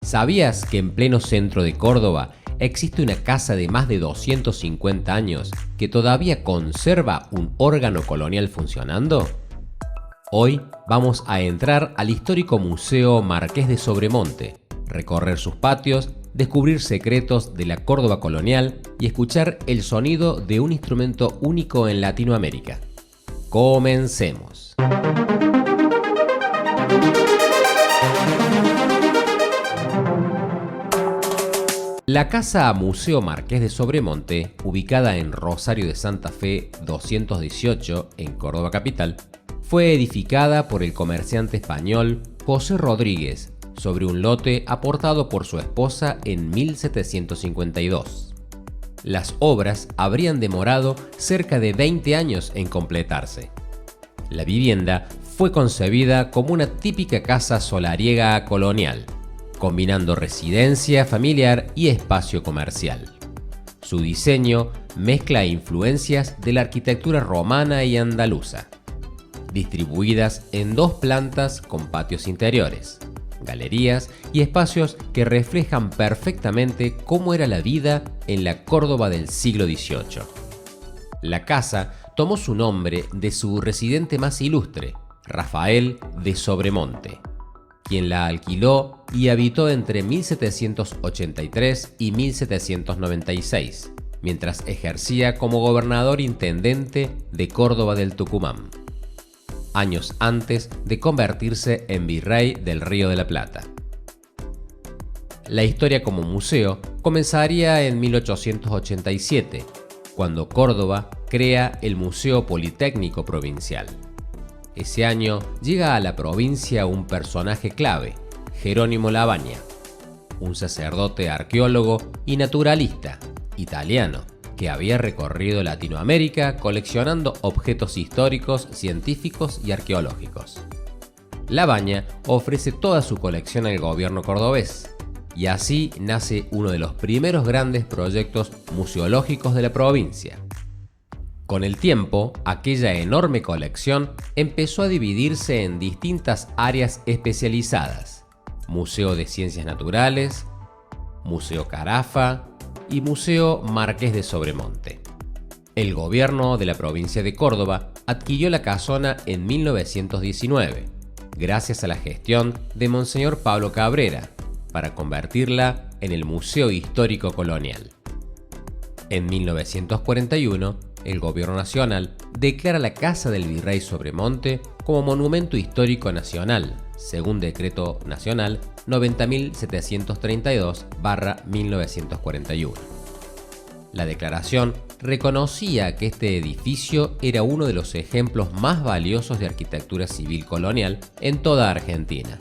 ¿Sabías que en pleno centro de Córdoba existe una casa de más de 250 años que todavía conserva un órgano colonial funcionando? Hoy vamos a entrar al histórico Museo Marqués de Sobremonte, recorrer sus patios, descubrir secretos de la Córdoba colonial y escuchar el sonido de un instrumento único en Latinoamérica. Comencemos. La Casa Museo Marqués de Sobremonte, ubicada en Rosario de Santa Fe 218 en Córdoba capital, fue edificada por el comerciante español José Rodríguez sobre un lote aportado por su esposa en 1752. Las obras habrían demorado cerca de 20 años en completarse. La vivienda fue concebida como una típica casa solariega colonial, combinando residencia familiar y espacio comercial. Su diseño mezcla influencias de la arquitectura romana y andaluza, distribuidas en dos plantas con patios interiores, galerías y espacios que reflejan perfectamente cómo era la vida en la Córdoba del siglo XVIII. La casa tomó su nombre de su residente más ilustre, Rafael de Sobremonte, quien la alquiló y habitó entre 1783 y 1796, mientras ejercía como gobernador intendente de Córdoba del Tucumán, años antes de convertirse en virrey del Río de la Plata. La historia como museo comenzaría en 1887, cuando Córdoba crea el Museo Politécnico Provincial. Ese año llega a la provincia un personaje clave, Jerónimo Lavagna, un sacerdote arqueólogo y naturalista italiano que había recorrido Latinoamérica coleccionando objetos históricos, científicos y arqueológicos. Lavagna ofrece toda su colección al gobierno cordobés, y así nace uno de los primeros grandes proyectos museológicos de la provincia. Con el tiempo, aquella enorme colección empezó a dividirse en distintas áreas especializadas: Museo de Ciencias Naturales, Museo Carafa y Museo Marqués de Sobremonte. El gobierno de la provincia de Córdoba adquirió la casona en 1919, gracias a la gestión de Monseñor Pablo Cabrera, para convertirla en el Museo Histórico Colonial. En 1941, el Gobierno Nacional declara la Casa del Virrey Sobremonte como Monumento Histórico Nacional, según Decreto Nacional 90.732/1941. La declaración reconocía que este edificio era uno de los ejemplos más valiosos de arquitectura civil colonial en toda Argentina.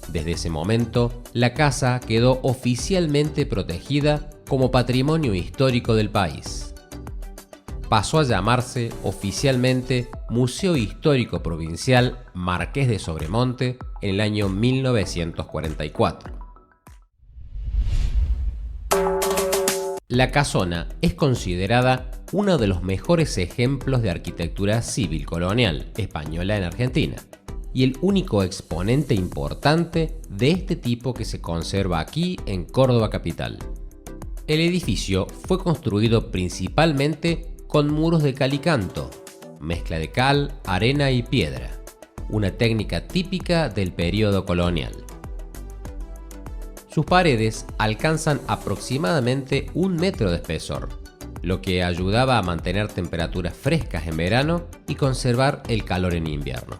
Desde ese momento, la casa quedó oficialmente protegida como Patrimonio Histórico del país. Pasó a llamarse oficialmente Museo Histórico Provincial Marqués de Sobremonte en el año 1944. La casona es considerada uno de los mejores ejemplos de arquitectura civil colonial española en Argentina, y el único exponente importante de este tipo que se conserva aquí en Córdoba capital. El edificio fue construido principalmente con muros de cal y canto, mezcla de cal, arena y piedra, una técnica típica del período colonial. Sus paredes alcanzan aproximadamente 1 metro de espesor, lo que ayudaba a mantener temperaturas frescas en verano y conservar el calor en invierno.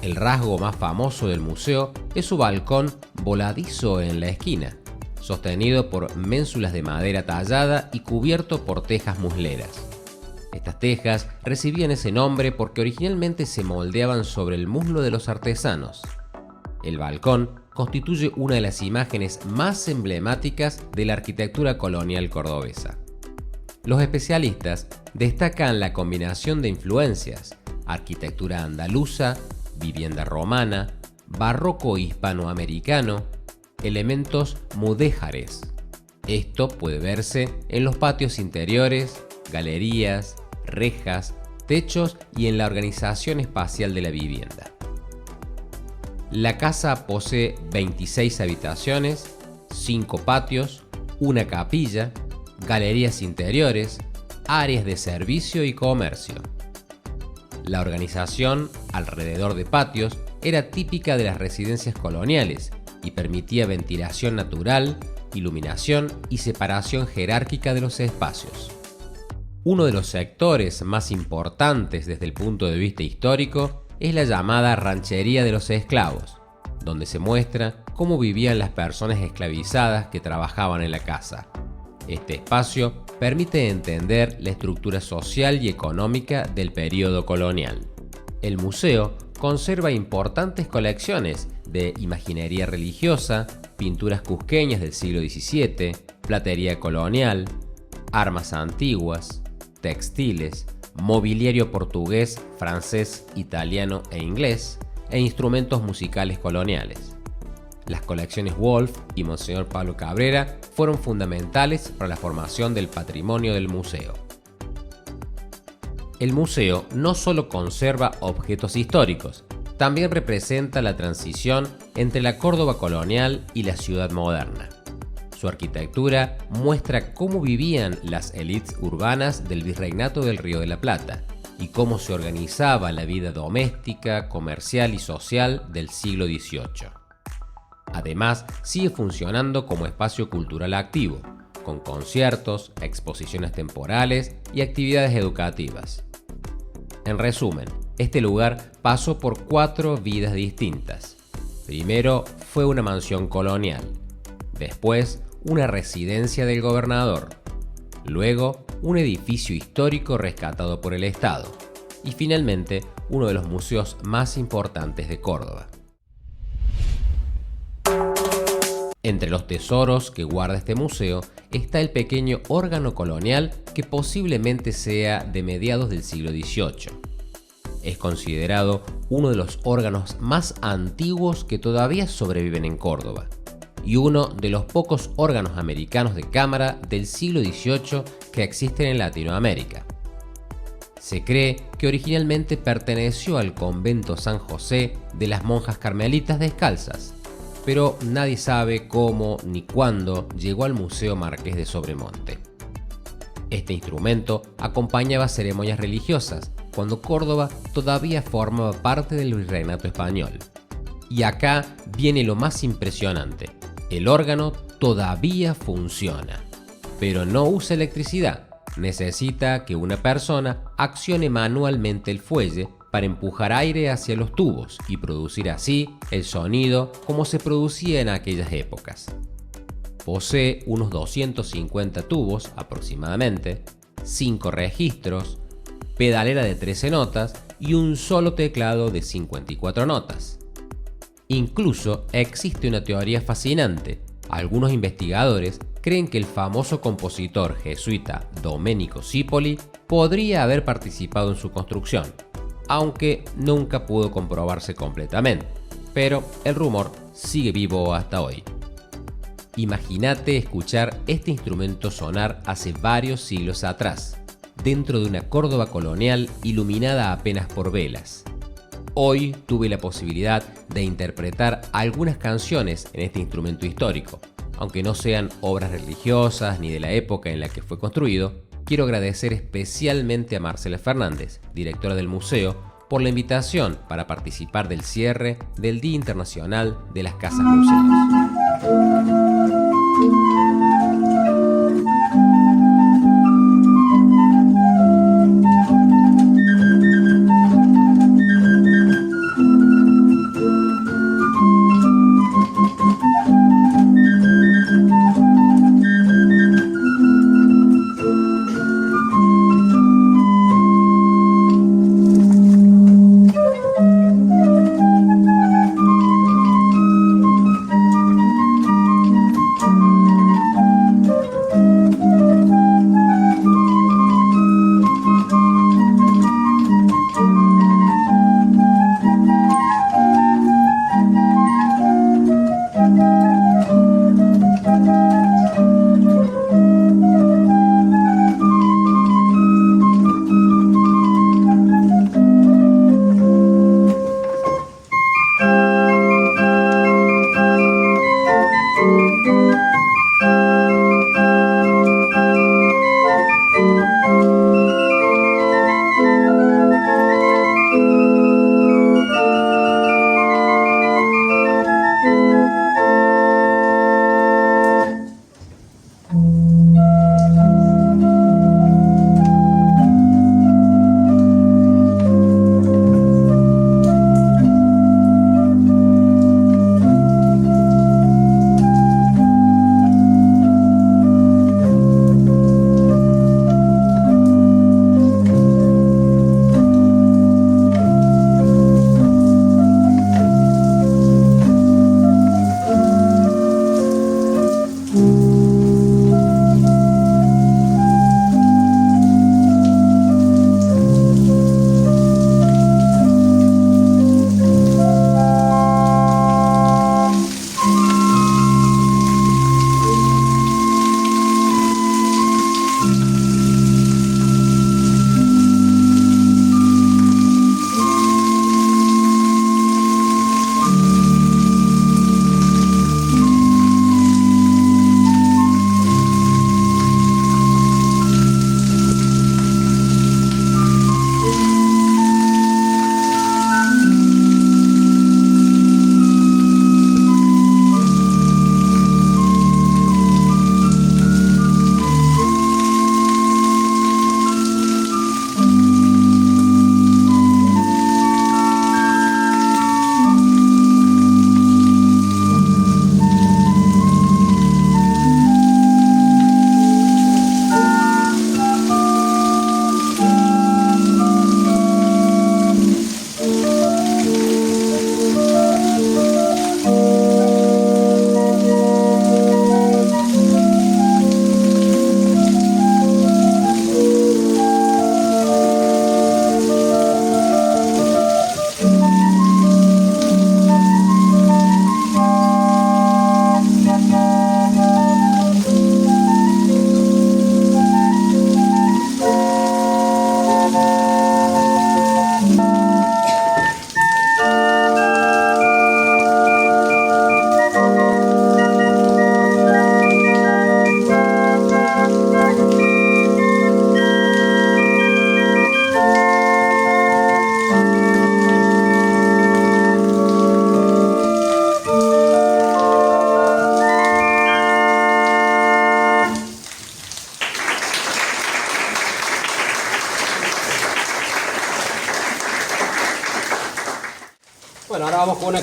El rasgo más famoso del museo es su balcón voladizo en la esquina, sostenido por ménsulas de madera tallada y cubierto por tejas musleras. Estas tejas recibían ese nombre porque originalmente se moldeaban sobre el muslo de los artesanos. El balcón constituye una de las imágenes más emblemáticas de la arquitectura colonial cordobesa. Los especialistas destacan la combinación de influencias: arquitectura andaluza, vivienda romana, barroco hispanoamericano, elementos mudéjares. Esto puede verse en los patios interiores, galerías, rejas, techos y en la organización espacial de la vivienda. La casa posee 26 habitaciones, 5 patios, una capilla, galerías interiores, áreas de servicio y comercio. La organización alrededor de patios era típica de las residencias coloniales y permitía ventilación natural, iluminación y separación jerárquica de los espacios. Uno de los sectores más importantes desde el punto de vista histórico es la llamada ranchería de los esclavos, donde se muestra cómo vivían las personas esclavizadas que trabajaban en la casa. Este espacio permite entender la estructura social y económica del período colonial. El museo conserva importantes colecciones de imaginería religiosa, pinturas cusqueñas del siglo XVII, platería colonial, armas antiguas, textiles, mobiliario portugués, francés, italiano e inglés, e instrumentos musicales coloniales. Las colecciones Wolf y Monseñor Pablo Cabrera fueron fundamentales para la formación del patrimonio del museo. El museo no solo conserva objetos históricos, también representa la transición entre la Córdoba colonial y la ciudad moderna. Su arquitectura muestra cómo vivían las élites urbanas del Virreinato del Río de la Plata y cómo se organizaba la vida doméstica, comercial y social del siglo XVIII. Además, sigue funcionando como espacio cultural activo, con conciertos, exposiciones temporales y actividades educativas. En resumen, este lugar pasó por 4 vidas distintas. Primero fue una mansión colonial, después una residencia del gobernador, luego un edificio histórico rescatado por el Estado y finalmente uno de los museos más importantes de Córdoba. Entre los tesoros que guarda este museo está el pequeño órgano colonial que posiblemente sea de mediados del siglo XVIII. Es considerado uno de los órganos más antiguos que todavía sobreviven en Córdoba y uno de los pocos órganos americanos de cámara del siglo XVIII que existen en Latinoamérica. Se cree que originalmente perteneció al convento San José de las monjas carmelitas descalzas, pero nadie sabe cómo ni cuándo llegó al Museo Marqués de Sobremonte. Este instrumento acompañaba ceremonias religiosas cuando Córdoba todavía formaba parte del virreinato español. Y acá viene lo más impresionante: el órgano todavía funciona, pero no usa electricidad. Necesita que una persona accione manualmente el fuelle para empujar aire hacia los tubos y producir así el sonido como se producía en aquellas épocas. Posee unos 250 tubos aproximadamente, 5 registros, pedalera de 13 notas y un solo teclado de 54 notas. Incluso existe una teoría fascinante. Algunos investigadores creen que el famoso compositor jesuita Domenico Cipoli podría haber participado en su construcción, aunque nunca pudo comprobarse completamente, pero el rumor sigue vivo hasta hoy. Imagínate escuchar este instrumento sonar hace varios siglos atrás, dentro de una Córdoba colonial iluminada apenas por velas. Hoy tuve la posibilidad de interpretar algunas canciones en este instrumento histórico. Aunque no sean obras religiosas ni de la época en la que fue construido, quiero agradecer especialmente a Marcela Fernández, directora del museo, por la invitación para participar del cierre del Día Internacional de las Casas Museos.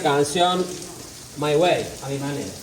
esa canción My Way, a mi manera.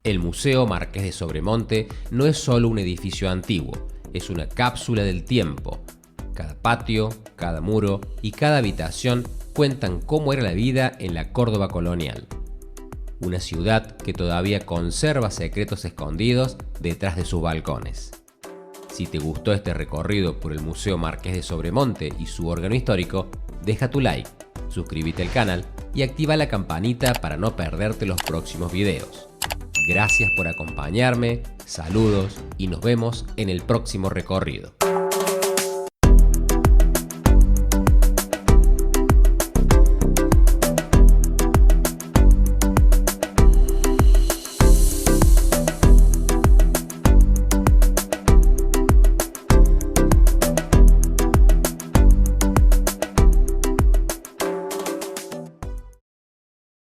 El Museo Marqués de Sobremonte no es solo un edificio antiguo, es una cápsula del tiempo. Cada patio, cada muro y cada habitación cuentan cómo era la vida en la Córdoba colonial. Una ciudad que todavía conserva secretos escondidos detrás de sus balcones. Si te gustó este recorrido por el Museo Marqués de Sobremonte y su órgano histórico, deja tu like, suscríbete al canal y activa la campanita para no perderte los próximos videos. Gracias por acompañarme, saludos y nos vemos en el próximo recorrido.